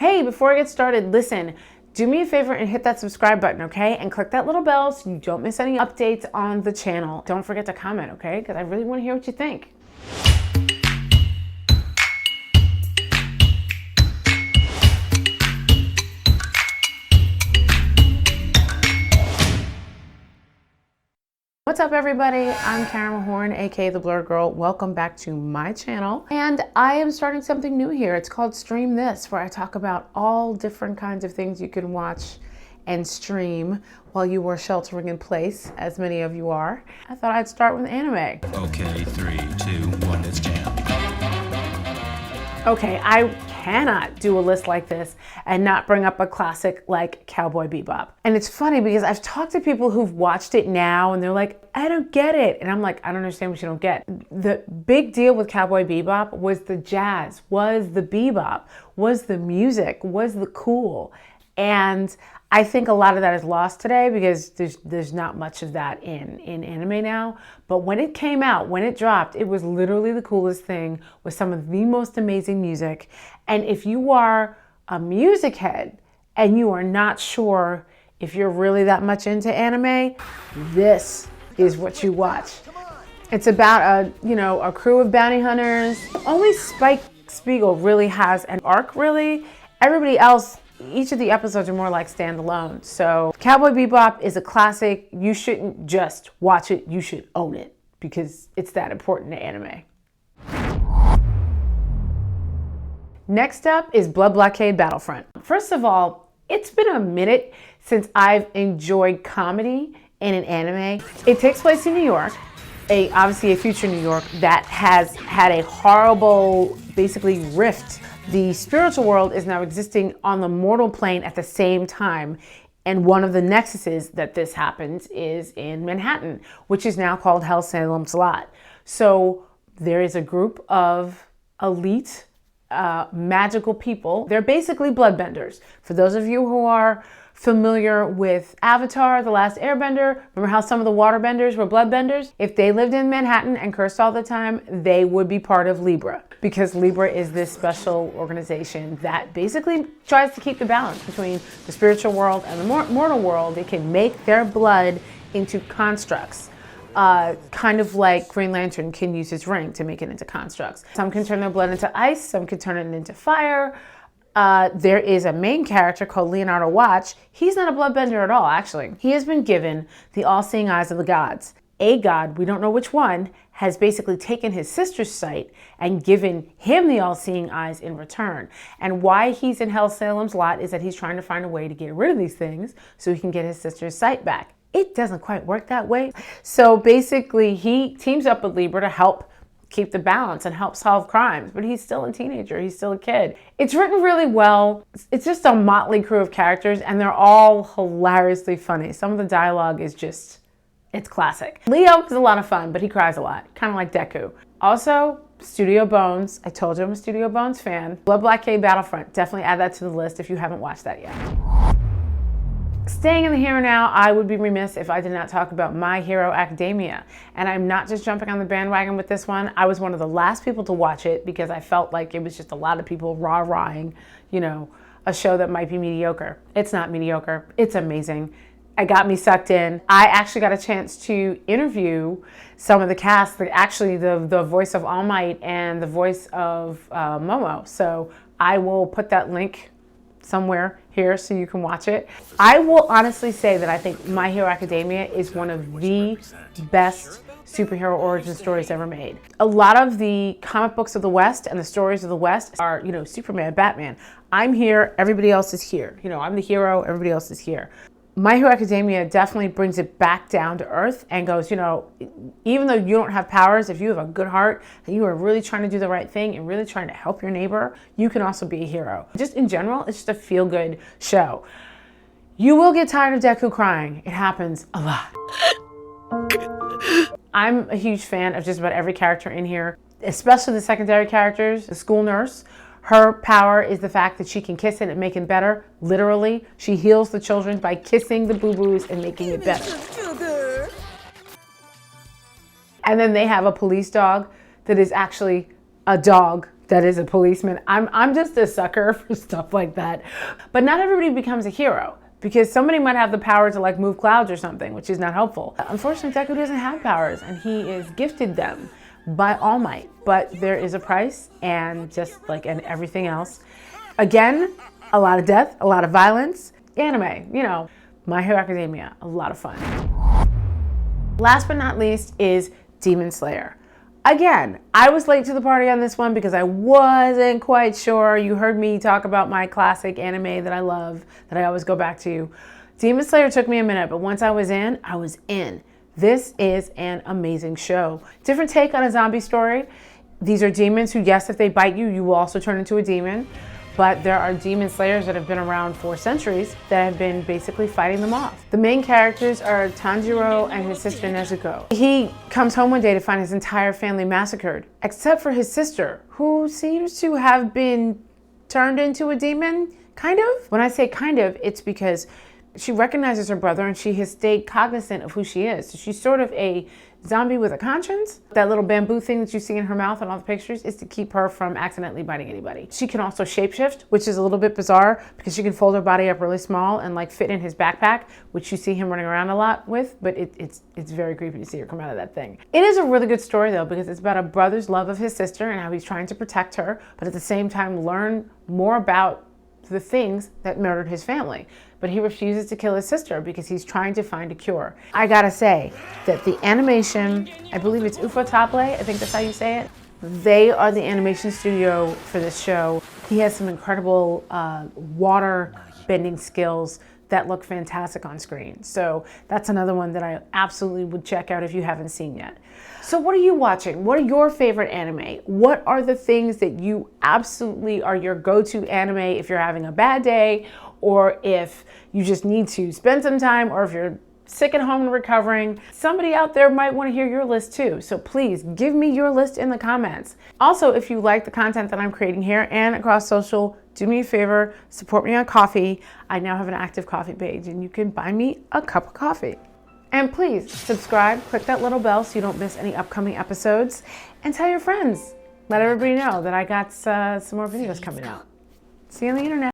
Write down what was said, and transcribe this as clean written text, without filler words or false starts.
Hey, before I get started, listen, do me a favor and hit that subscribe button, okay? And click that little bell so you don't miss any updates on the channel. Don't forget to comment, okay? Because I really want to hear what you think. What's up, everybody? I'm Karen Mahorn, aka the Blerd Girl. Welcome back to my channel. And I am starting something new here. It's called Stream This, where I talk about all different kinds of things you can watch and stream while you are sheltering in place, as many of you are. I thought I'd start with anime. Okay, 3, 2, 1, let's jam. Okay, I cannot do a list like this and not bring up a classic like Cowboy Bebop. And it's funny because I've talked to people who've watched it now and they're like, I don't get it. And I'm like, I don't understand what you don't get. The big deal with Cowboy Bebop was the jazz, was the bebop, was the music, was the cool. And I think a lot of that is lost today because there's not much of that in anime now. But when it came out, when it dropped, it was literally the coolest thing with some of the most amazing music. And if you are a music head and you are not sure if you're really that much into anime, this is what you watch. It's about a crew of bounty hunters. Only Spike Spiegel really has an arc, really. Everybody else, each of the episodes are more like standalone. So Cowboy Bebop is a classic. You shouldn't just watch it, you should own it because it's that important to anime. Next up is Blockade Battlefront. First of all, it's been a minute since I've enjoyed comedy in an anime. It takes place in New York, obviously a future New York that has had a horrible, basically, rift. The spiritual world is now existing on the mortal plane at the same time. And one of the nexuses that this happens is in Manhattan, which is now called Salem's Lot. So there is a group of elite magical people. They're basically bloodbenders. For those of you who are familiar with Avatar, The Last Airbender, remember how some of the waterbenders were bloodbenders? If they lived in Manhattan and cursed all the time, they would be part of Libra, because Libra is this special organization that basically tries to keep the balance between the spiritual world and the mortal world. They can make their blood into constructs. Kind of like Green Lantern can use his ring to make it into constructs. Some can turn their blood into ice, some can turn it into fire. There is a main character called Leonardo Watch. He's not a bloodbender at all, actually. He has been given the all-seeing eyes of the gods. A god, we don't know which one, has basically taken his sister's sight and given him the all-seeing eyes in return. And why he's in Salem's Lot is that he's trying to find a way to get rid of these things so he can get his sister's sight back. It doesn't quite work that way. So basically, he teams up with Libra to help keep the balance and help solve crimes, but he's still a teenager, he's still a kid. It's written really well. It's just a motley crew of characters and they're all hilariously funny. Some of the dialogue is just, it's classic. Leo is a lot of fun, but he cries a lot, kind of like Deku. Also, Studio Bones. I told you I'm a Studio Bones fan. Blockade Battlefront, definitely add that to the list if you haven't watched that yet. Staying in the here and now, I would be remiss if I did not talk about My Hero Academia. And I'm not just jumping on the bandwagon with this one. I was one of the last people to watch it because I felt like it was just a lot of people rah-rahing, a show that might be mediocre. It's not mediocre. It's amazing. It got me sucked in. I actually got a chance to interview some of the cast, actually the voice of All Might and the voice of Momo. So I will put that link somewhere here so you can watch it. I will honestly say that I think My Hero Academia is one of the best superhero origin stories ever made. A lot of the comic books of the West and the stories of the West are, Superman, Batman. I'm here, everybody else is here. I'm the hero, everybody else is here. My Hero Academia definitely brings it back down to earth and goes, even though you don't have powers, if you have a good heart and you are really trying to do the right thing and really trying to help your neighbor, you can also be a hero. Just in general, it's just a feel-good show. You will get tired of Deku crying. It happens a lot. I'm a huge fan of just about every character in here, especially the secondary characters. The school nurse. Her power is the fact that she can kiss it and make it better. Literally, she heals the children by kissing the boo-boos and making it better. And then they have a police dog that is actually a dog that is a policeman. I'm just a sucker for stuff like that. But not everybody becomes a hero, because somebody might have the power to like move clouds or something, which is not helpful. Unfortunately, Deku doesn't have powers, and he is gifted them by All Might. But there is a price, and just like in everything else, again, a lot of death, a lot of violence. Anime, you know, My Hero Academia, a lot of fun. Last but not least is Demon Slayer. Again, I was late to the party on this one because I wasn't quite sure. You heard me talk about my classic anime that I love, that I always go back to. Demon Slayer took me a minute, but once I was in, I was in. This is an amazing show. Different take on a zombie story. These are demons who, yes, if they bite you, you will also turn into a demon. But there are demon slayers that have been around for centuries that have been basically fighting them off. The main characters are Tanjiro and his sister Nezuko. He comes home one day to find his entire family massacred, except for his sister, who seems to have been turned into a demon, kind of. When I say kind of, it's because she recognizes her brother and she has stayed cognizant of who she is. So she's sort of a zombie with a conscience. That little bamboo thing that you see in her mouth in all the pictures is to keep her from accidentally biting anybody. She can also shapeshift, which is a little bit bizarre because she can fold her body up really small and like fit in his backpack, which you see him running around a lot with, but it's very creepy to see her come out of that thing. It is a really good story though, because it's about a brother's love of his sister and how he's trying to protect her, but at the same time learn more about the things that murdered his family. But he refuses to kill his sister because he's trying to find a cure. I gotta say that the animation, I believe it's Ufotable, I think that's how you say it. They are the animation studio for this show. He has some incredible water bending skills that look fantastic on screen. So that's another one that I absolutely would check out if you haven't seen yet. So what are you watching? What are your favorite anime? What are the things that you absolutely are your go-to anime if you're having a bad day, or if you just need to spend some time, or if you're sick at home and recovering? Somebody out there might want to hear your list too. So please give me your list in the comments. Also, if you like the content that I'm creating here and across social, do me a favor, support me on Ko-fi. I now have an active Ko-fi page and you can buy me a cup of coffee. And please subscribe, click that little bell so you don't miss any upcoming episodes, and tell your friends. Let everybody know that I got some more videos coming out. See you on the internet.